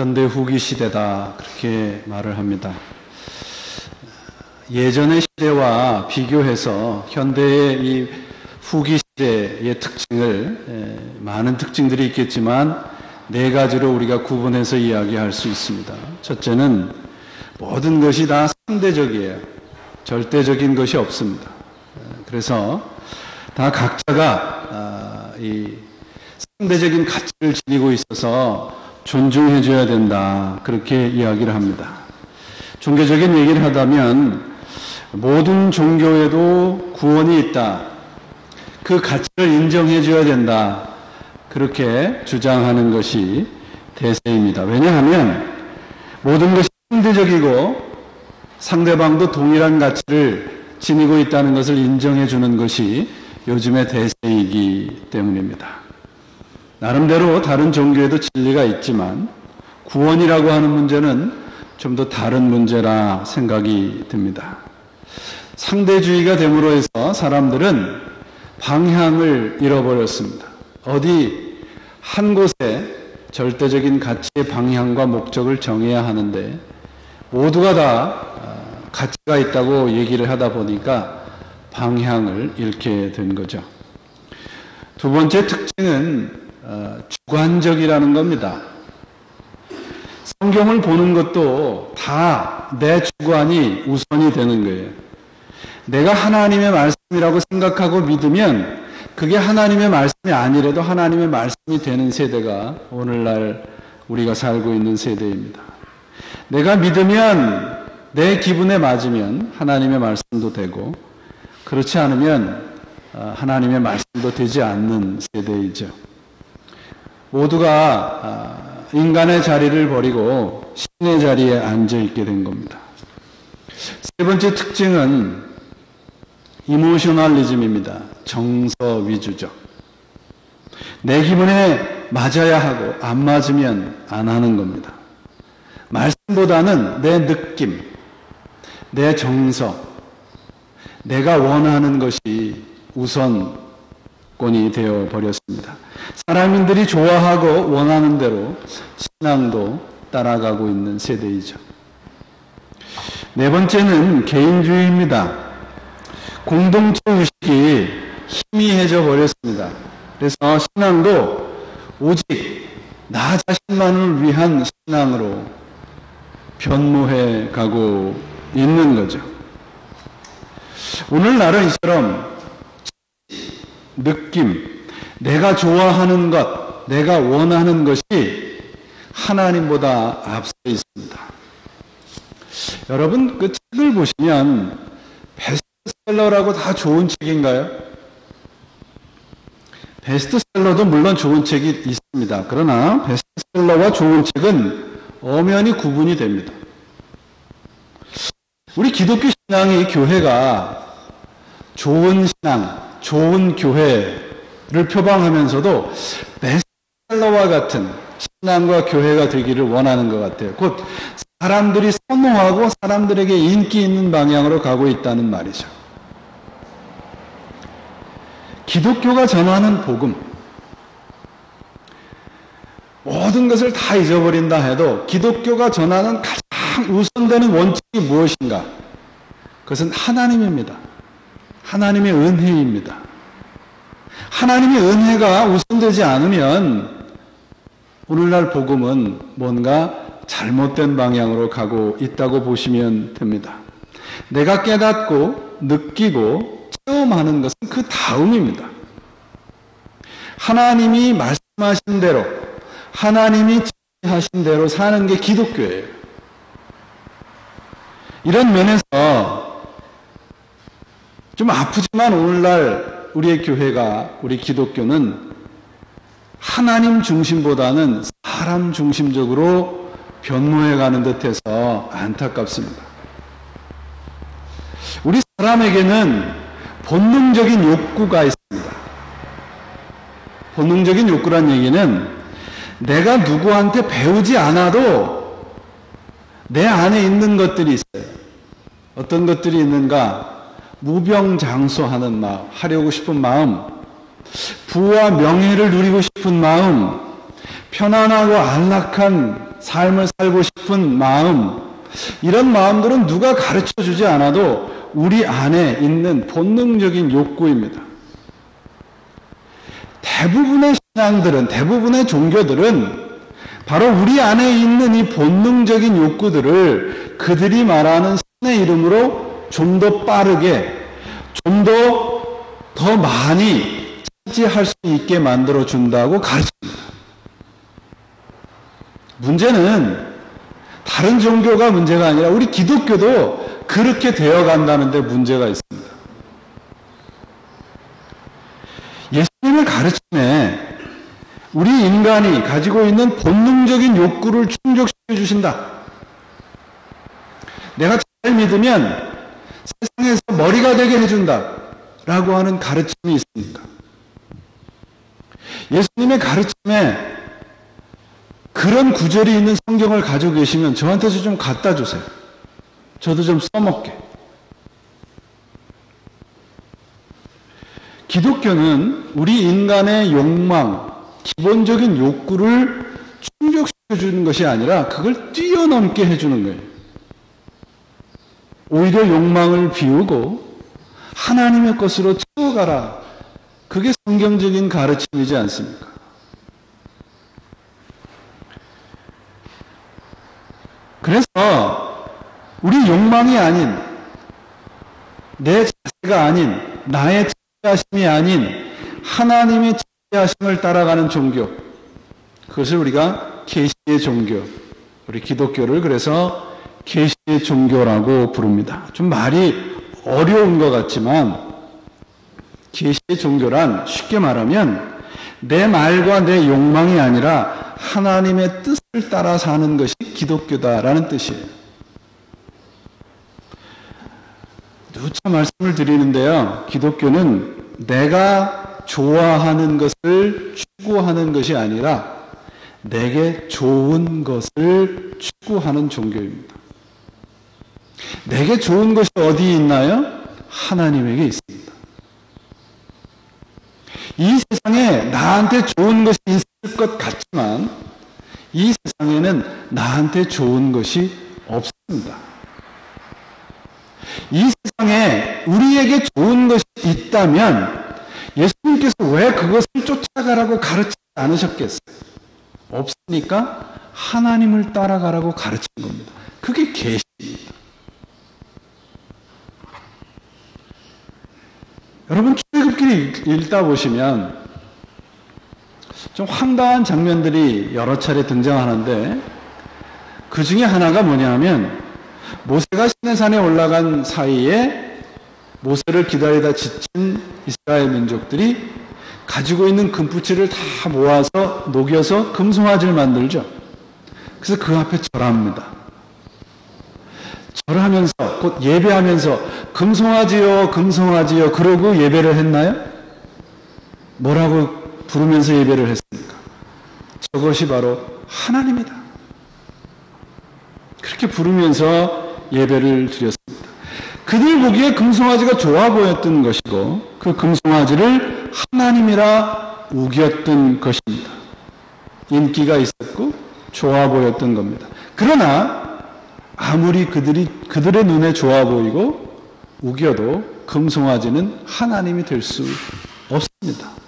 현대 후기 시대다 그렇게 말을 합니다. 예전의 시대와 비교해서 현대의 이 후기 시대의 특징을 많은 특징들이 있겠지만 네 가지로 우리가 구분해서 이야기할 수 있습니다. 첫째는 모든 것이 다 상대적이에요. 절대적인 것이 없습니다. 그래서 다 각자가 이 상대적인 가치를 지니고 있어서 존중해 줘야 된다 그렇게 이야기를 합니다. 종교적인 얘기를 하다면 모든 종교에도 구원이 있다. 그 가치를 인정해 줘야 된다. 그렇게 주장하는 것이 대세입니다. 왜냐하면 모든 것이 상대적이고 상대방도 동일한 가치를 지니고 있다는 것을 인정해 주는 것이 요즘의 대세이기 때문입니다. 나름대로 다른 종교에도 진리가 있지만 구원이라고 하는 문제는 좀 더 다른 문제라 생각이 듭니다. 상대주의가 됨으로 해서 사람들은 방향을 잃어버렸습니다. 어디 한 곳에 절대적인 가치의 방향과 목적을 정해야 하는데 모두가 다 가치가 있다고 얘기를 하다 보니까 방향을 잃게 된 거죠. 두 번째 특징은 주관적이라는 겁니다. 성경을 보는 것도 다 내 주관이 우선이 되는 거예요. 내가 하나님의 말씀이라고 생각하고 믿으면 그게 하나님의 말씀이 아니라도 하나님의 말씀이 되는 세대가 오늘날 우리가 살고 있는 세대입니다. 내가 믿으면 내 기분에 맞으면 하나님의 말씀도 되고 그렇지 않으면 하나님의 말씀도 되지 않는 세대이죠. 모두가 인간의 자리를 버리고 신의 자리에 앉아 있게 된 겁니다. 세 번째 특징은 이모셔널리즘입니다. 정서 위주죠. 내 기분에 맞아야 하고 안 맞으면 안 하는 겁니다. 말씀보다는 내 느낌, 내 정서, 내가 원하는 것이 우선권이 되어 버렸습니다. 사람들이 좋아하고 원하는 대로 신앙도 따라가고 있는 세대이죠. 네 번째는 개인주의입니다. 공동체 의식이 희미해져 버렸습니다. 그래서 신앙도 오직 나 자신만을 위한 신앙으로 변모해 가고 있는 거죠. 오늘날은 이처럼 느낌, 내가 좋아하는 것, 내가 원하는 것이 하나님보다 앞서 있습니다. 여러분 그 책을 보시면 베스트셀러라고 다 좋은 책인가요? 베스트셀러도 물론 좋은 책이 있습니다. 그러나 베스트셀러와 좋은 책은 엄연히 구분이 됩니다. 우리 기독교 신앙이 교회가 좋은 신앙, 좋은 교회를 표방하면서도 베스트셀러와 같은 신앙과 교회가 되기를 원하는 것 같아요. 곧 사람들이 선호하고 사람들에게 인기 있는 방향으로 가고 있다는 말이죠. 기독교가 전하는 복음, 모든 것을 다 잊어버린다 해도 기독교가 전하는 가장 우선되는 원칙이 무엇인가? 그것은 하나님입니다. 하나님의 은혜입니다. 하나님의 은혜가 우선되지 않으면 오늘날 복음은 뭔가 잘못된 방향으로 가고 있다고 보시면 됩니다. 내가 깨닫고 느끼고 체험하는 것은 그 다음입니다. 하나님이 말씀하신 대로, 하나님이 지시하신 대로 사는 게 기독교예요. 이런 면에서 좀 아프지만 오늘날 우리의 교회가, 우리 기독교는 하나님 중심보다는 사람 중심적으로 변모해가는 듯해서 안타깝습니다. 우리 사람에게는 본능적인 욕구가 있습니다. 본능적인 욕구란 얘기는 내가 누구한테 배우지 않아도 내 안에 있는 것들이 있어요. 어떤 것들이 있는가? 무병장수하는 마음, 하려고 싶은 마음, 부와 명예를 누리고 싶은 마음, 편안하고 안락한 삶을 살고 싶은 마음, 이런 마음들은 누가 가르쳐 주지 않아도 우리 안에 있는 본능적인 욕구입니다. 대부분의 신앙들은, 대부분의 종교들은 바로 우리 안에 있는 이 본능적인 욕구들을 그들이 말하는 신의 이름으로 좀 더 빠르게, 좀 더 많이 차지할 수 있게 만들어 준다고 가르칩니다. 문제는 다른 종교가 문제가 아니라 우리 기독교도 그렇게 되어 간다는 데 문제가 있습니다. 예수님의 가르침에 우리 인간이 가지고 있는 본능적인 욕구를 충족시켜 주신다. 내가 잘 믿으면 세상에서 머리가 되게 해준다. 라고 하는 가르침이 있습니까? 예수님의 가르침에 그런 구절이 있는 성경을 가지고 계시면 저한테서 좀 갖다 주세요. 저도 좀 써먹게. 기독교는 우리 인간의 욕망, 기본적인 욕구를 충족시켜 주는 것이 아니라 그걸 뛰어넘게 해주는 거예요. 오히려 욕망을 비우고 하나님의 것으로 채워가라. 그게 성경적인 가르침이지 않습니까? 그래서 우리 욕망이 아닌, 내 자세가 아닌, 나의 지혜하심이 아닌 하나님의 지혜하심을 따라가는 종교, 그것을 우리가 계시의 종교, 우리 기독교를 그래서 계시의 종교라고 부릅니다. 좀 말이 어려운 것 같지만 계시의 종교란 쉽게 말하면 내 말과 내 욕망이 아니라 하나님의 뜻을 따라 사는 것이 기독교다라는 뜻이에요. 누차 말씀을 드리는데요. 기독교는 내가 좋아하는 것을 추구하는 것이 아니라 내게 좋은 것을 추구하는 종교입니다. 내게 좋은 것이 어디 있나요? 하나님에게 있습니다. 이 세상에 나한테 좋은 것이 있을 것 같지만 이 세상에는 나한테 좋은 것이 없습니다. 이 세상에 우리에게 좋은 것이 있다면 예수님께서 왜 그것을 쫓아가라고 가르치지 않으셨겠어요? 없으니까 하나님을 따라가라고 가르친 겁니다. 그게 계시입니다. 여러분 출애굽기를 읽다 보시면 좀 황당한 장면들이 여러 차례 등장하는데 그 중에 하나가 뭐냐면 모세가 시내산에 올라간 사이에 모세를 기다리다 지친 이스라엘 민족들이 가지고 있는 금붙이를 다 모아서 녹여서 금송아지를 만들죠. 그래서 그 앞에 절합니다. 절하면서 곧 예배하면서 금송아지요 금송아지요 그러고 예배를 했나요? 뭐라고 부르면서 예배를 했습니까? 저것이 바로 하나님이다. 그렇게 부르면서 예배를 드렸습니다. 그들 보기에 금송아지가 좋아 보였던 것이고 그 금송아지를 하나님이라 우겼던 것입니다. 인기가 있었고 좋아 보였던 겁니다. 그러나 아무리 그들의 눈에 좋아 보이고 우겨도 금송아지는 하나님이 될 수 없습니다.